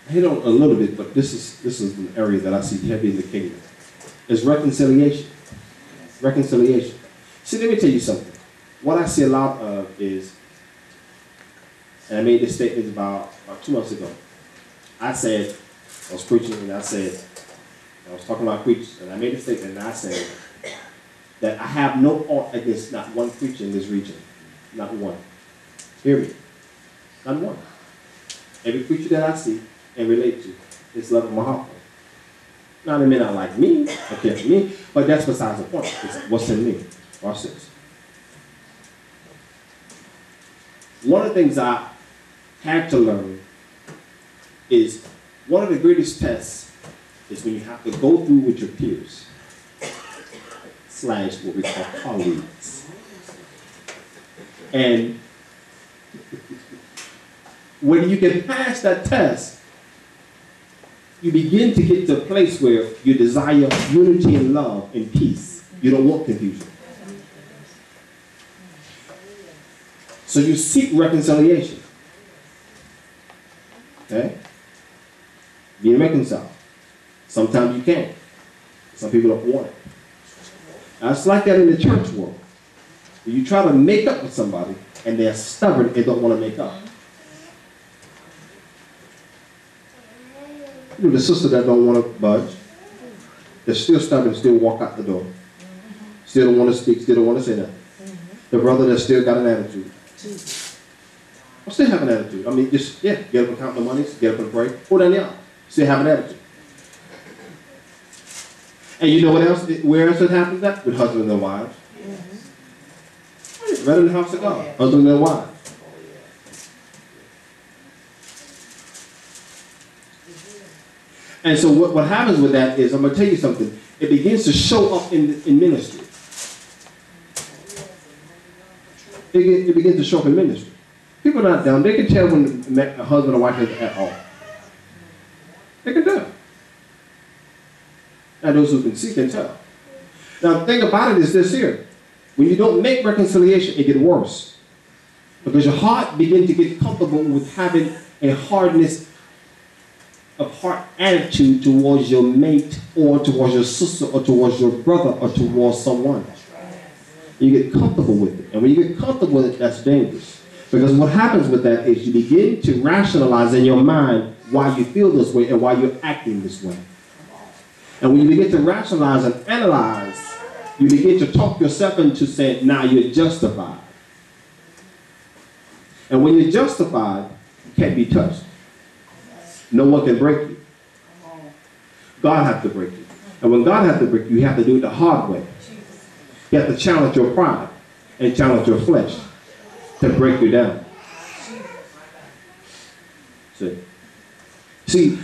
I hit on a little bit, but this is an area that I see heavy in the kingdom. Is reconciliation. Reconciliation. See, let me tell you something. What I see a lot of is, and I made this statement about 2 months ago. I said, I was preaching and I said, I was talking about preachers, and I made a statement and I said that I have no ought against not one preacher in this region. Not one. Period. Not one. Every preacher that I see and relate to is loving my heart. Now they may not like me, or care for me, but that's besides the point. It's what's in me. Watch this. One of the things I had to learn is one of the greatest tests is when you have to go through with your peers / what we call colleagues. And when you can pass that test, you begin to get to a place where you desire unity and love and peace. You don't want confusion. So you seek reconciliation. Okay? Being reconciled. Sometimes you can't. Some people don't want it. Now, it's like that in the church world. You try to make up with somebody, and they're stubborn and don't want to make up. You know, the sister that don't want to budge, they're still stubborn, still walk out the door. Still don't want to speak, still don't want to say nothing. The brother that still got an attitude. I still have an attitude. I mean, just, yeah, get up and count the money, get up and pray, pull down the aisle. Still have an attitude. And you know what else? Where else it happens that? With husbands and wives. Right in the house of God. Husbands and wives. And so what happens with that is, I'm going to tell you something, it begins to show up in ministry. It begins to show up in ministry. People are not dumb. They can tell when a husband or wife is at all. They can tell. Now those who can see can tell. Now the thing about it is this here. When you don't make reconciliation, it gets worse. Because your heart begins to get comfortable with having a hardness of heart attitude towards your mate or towards your sister or towards your brother or towards someone. You get comfortable with it. And when you get comfortable with it, that's dangerous. Because what happens with that is you begin to rationalize in your mind why you feel this way and why you're acting this way. And when you begin to rationalize and analyze, you begin to talk yourself into saying, now you're justified. And when you're justified, you can't be touched. No one can break you. God has to break you. And when God has to break you, you have to do it the hard way. You have to challenge your pride and challenge your flesh to break you down. See,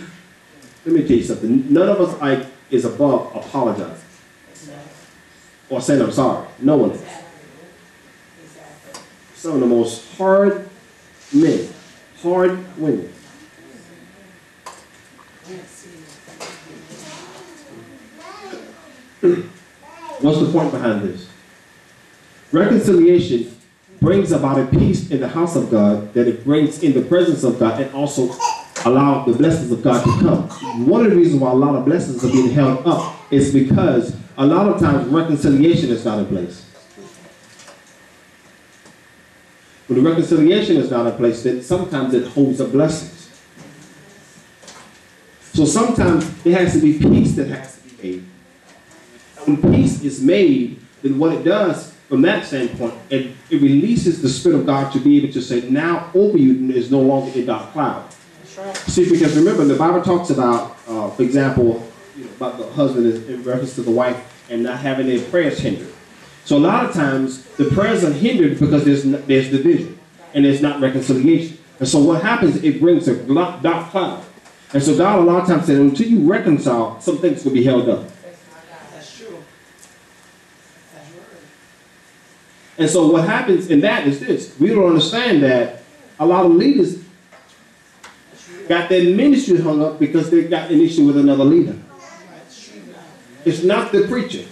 let me tell you something. None of us is above apologizing or saying I'm sorry. No one is. Some of the most hard men, hard women. What's the point behind this? Reconciliation brings about a peace in the house of God that it brings in the presence of God and also allow the blessings of God to come. One of the reasons why a lot of blessings are being held up is because a lot of times reconciliation is not in place. When the reconciliation is not in place, then sometimes it holds up blessings. So sometimes there has to be peace that has to be made. When peace is made, then what it does from that standpoint, it releases the Spirit of God to be able to say, now over you is no longer a dark cloud. Right. See, because remember, the Bible talks about, for example, about the husband in reference to the wife and not having their prayers hindered. So a lot of times, the prayers are hindered because there's division and there's not reconciliation. And so what happens, it brings a dark cloud. And so God a lot of times said, until you reconcile, some things will be held up. That's true. And so what happens in that is this. We don't understand that a lot of leaders got their ministry hung up because they got an issue with another leader. It's not the preacher.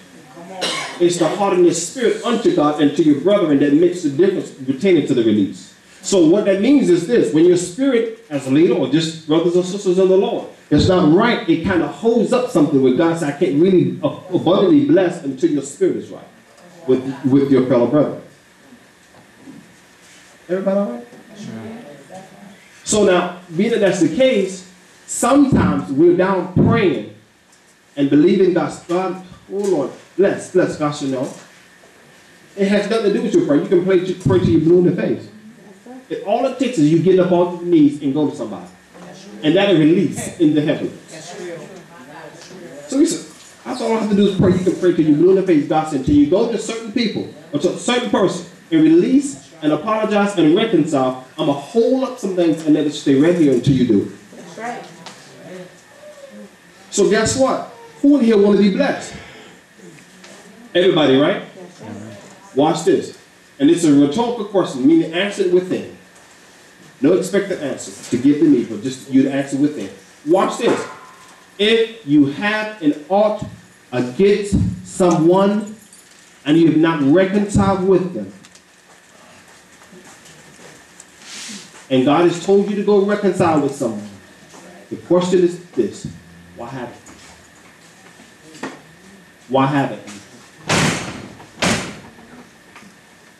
It's the heart and the spirit unto God and to your brethren that makes the difference pertaining to the release. So what that means is this: when your spirit, as a leader or just brothers or sisters in the Lord, it's not right, it kind of holds up something where God said, I can't really abundantly bless until your spirit is right with your fellow brother. Everybody all right? So now, being that that's the case, sometimes we're down praying and believing God, oh Lord, bless, God should know. It has nothing to do with your prayer. You can pray till you're blue in the face. All it takes is you get up on your knees and go to somebody. And that'll release in the heaven. So listen, that's all I have to do is pray. You can pray till you're blue in the face, God said, until you go to certain people or to a certain person and release and apologize and reconcile. I'm going to hold up some things and let it stay right here until you do it. That's right. So guess what? Who in here want to be blessed? Everybody, right? Watch this. And it's a rhetorical question, meaning answer it within. No expected answer to give to me, but just you to answer within. Watch this. If you have an ought against someone and you have not reconciled with them, and God has told you to go reconcile with someone, the question is this: why haven't you? Why haven't you?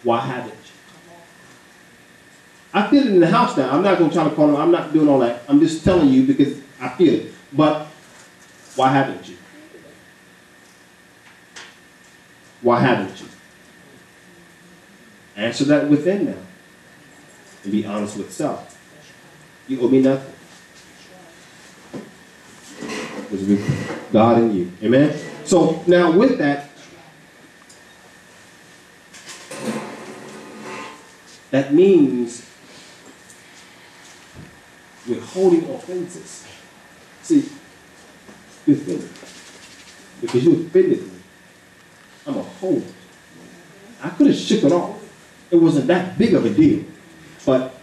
Why haven't you? I feel it in the house now. I'm not going to try to call them. I'm not doing all that. I'm just telling you because I feel it. But why haven't you? Why haven't you? Answer that within now. And be honest with self. You owe me nothing. Because with God and you. Amen? So now with that, that means we're holding offenses. See, you're offended. Because you offended me, I'm going to hold it. I could have shook it off. It wasn't that big of a deal. But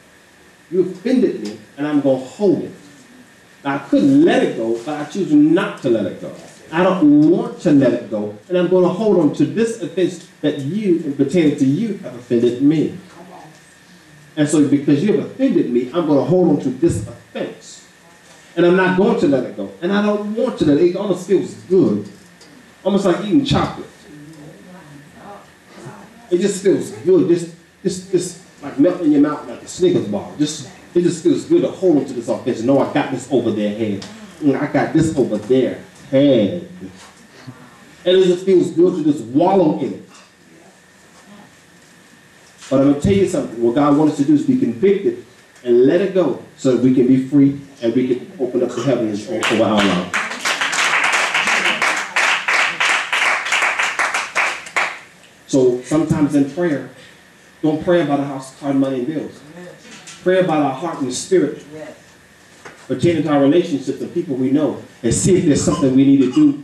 you offended me, and I'm going to hold it. Now, I couldn't let it go, but I choose not to let it go. I don't want to let it go, and I'm going to hold on to this offense that you, and pertaining to you, have offended me. And so because you have offended me, I'm going to hold on to this offense. And I'm not going to let it go. And I don't want to let it go. It almost feels good. Almost like eating chocolate. It just feels good. Just like melting in your mouth like a Snickers bar. It just feels good to hold on to this offense. No, I got this over their head. I got this over their head. And it just feels good to just wallow in it. But I'm going to tell you something. What God wants us to do is be convicted and let it go so that we can be free and we can open up the heavens over our lives. So sometimes in prayer, don't pray about a house, car, money, and bills. Pray about our heart and the spirit pertaining to our relationships and people we know, and see if there's something we need to do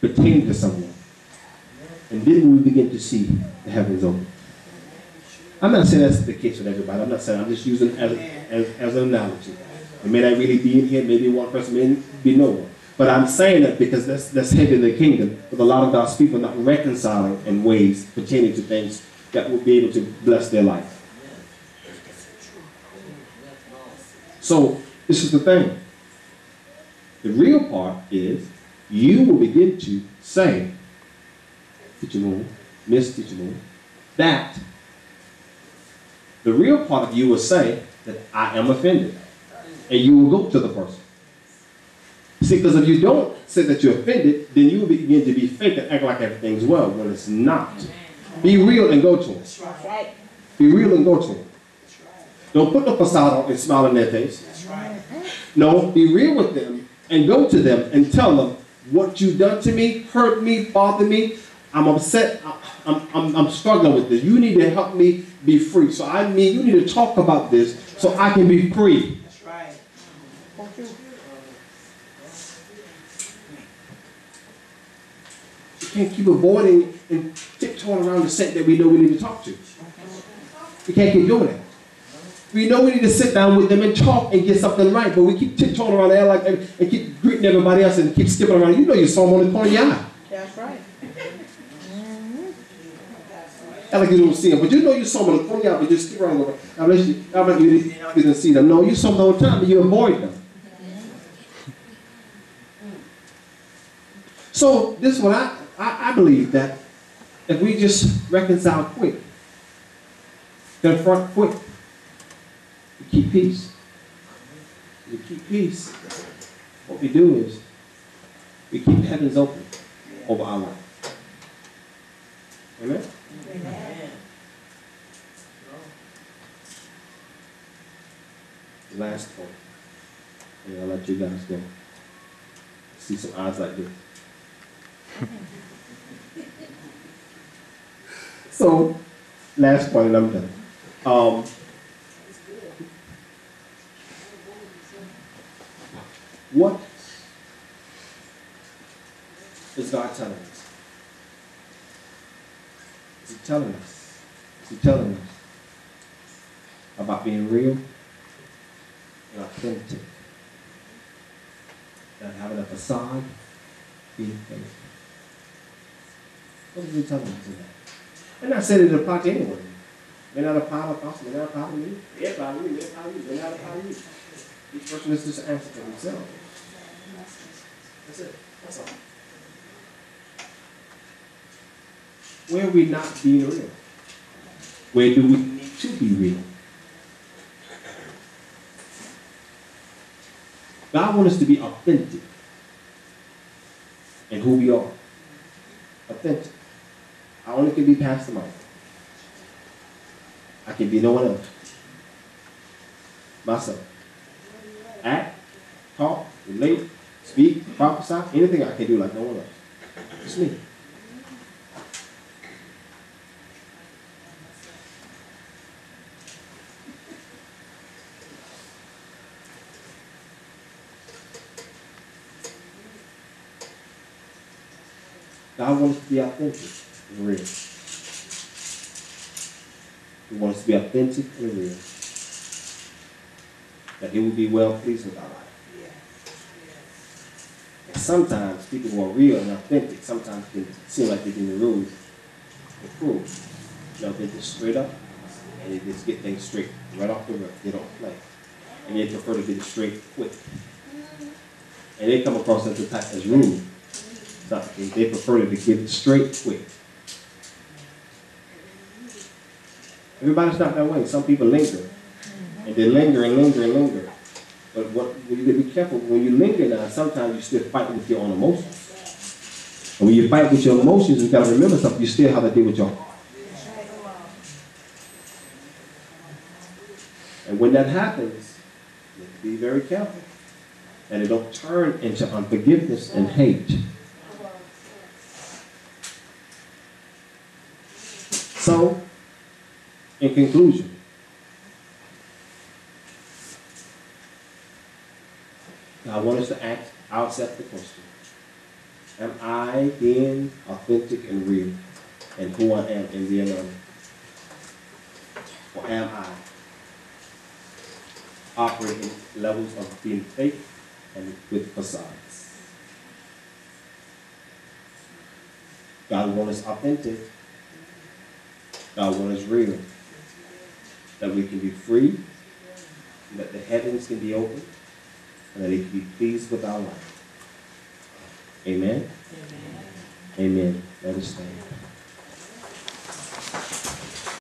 pertaining to someone. And then we begin to see the heavens open. I'm not saying that's the case with everybody. I'm not saying, I'm just using it as an analogy. It may not really be in here, maybe one person may be no one. But I'm saying that because that's heavy in the kingdom, with a lot of God's people not reconciling in ways pertaining to things that would be able to bless their life. So, this is the thing. The real part is, you will begin to say, Teacher Moon, Miss Teacher Moon, that the real part of you will say that I am offended. And you will go to the person. See, because if you don't say that you're offended, then you will begin to be fake and act like everything's well when it's not. Be real and go to them. Be real and go to them. Don't put the facade on and smile in their face. No, be real with them and go to them and tell them what you've done to me, hurt me, bothered me. I'm upset. I'm struggling with this. You need to help me be free. So you need to talk about this so I can be free. That's right. You can't keep avoiding and tiptoeing around the set that we know we need to talk to. We can't keep doing that. We know we need to sit down with them and talk and get something right, but we keep tiptoeing around there like and keep greeting everybody else and keep skipping around. You know you saw them on the corner of your eye. That's right. like you don't see them. But you know you saw them before you, but just keep on going. I bet you didn't see them. No, you saw them the whole time, but you avoid them. So this is what I believe, that if we just reconcile quick, confront quick, we keep peace. We keep peace. What we do is we keep heavens open over our life. Amen? Amen. Last point. And I'll let you guys go. See some eyes like this. So, last point, and I'm done. What is God telling us? Is He telling us? Is He telling us about being real and authentic? Not having a facade, being fake. What is He telling us in that? I'm not saying it applies to anyone. May not apply to apostle, may not apply to me. May apply to me, may apply to you, may not apply to you. Each person is just answer for himself. That's it. That's all. Where are we not being real? Where do we need to be real? God wants us to be authentic in who we are. Authentic. I only can be Pastor Mike. I can be no one else. Myself. Act, talk, relate, speak, prophesy, anything I can do like no one else. It's me. God wants us to be authentic and real. He wants us to be authentic and real. That He will be well pleased with our life. And sometimes people who are real and authentic sometimes can seem like they're being rude and cruel. You know, they're just straight up and they just get things straight right off the rip. They don't play. And they prefer to get it straight quick. And they come across as the type as rude. They prefer to get it straight quick. Everybody's not that way. Some people linger. And they linger and linger and linger. But you got to be careful. When you linger now, sometimes you still fight with your own emotions. And when you fight with your emotions, you got to remember something. You still have to deal with your heart. And when that happens, you have to be very careful. And it don't turn into unforgiveness and hate. So, in conclusion, I want us to ask ourselves the question, am I being authentic and real in who I am in the unknown? Or am I operating levels of being fake and with facades? God wants us authentic. God wants us real. That we can be free, that the heavens can be open, and that He can be pleased with our life. Amen? Amen. Amen. Let us stand.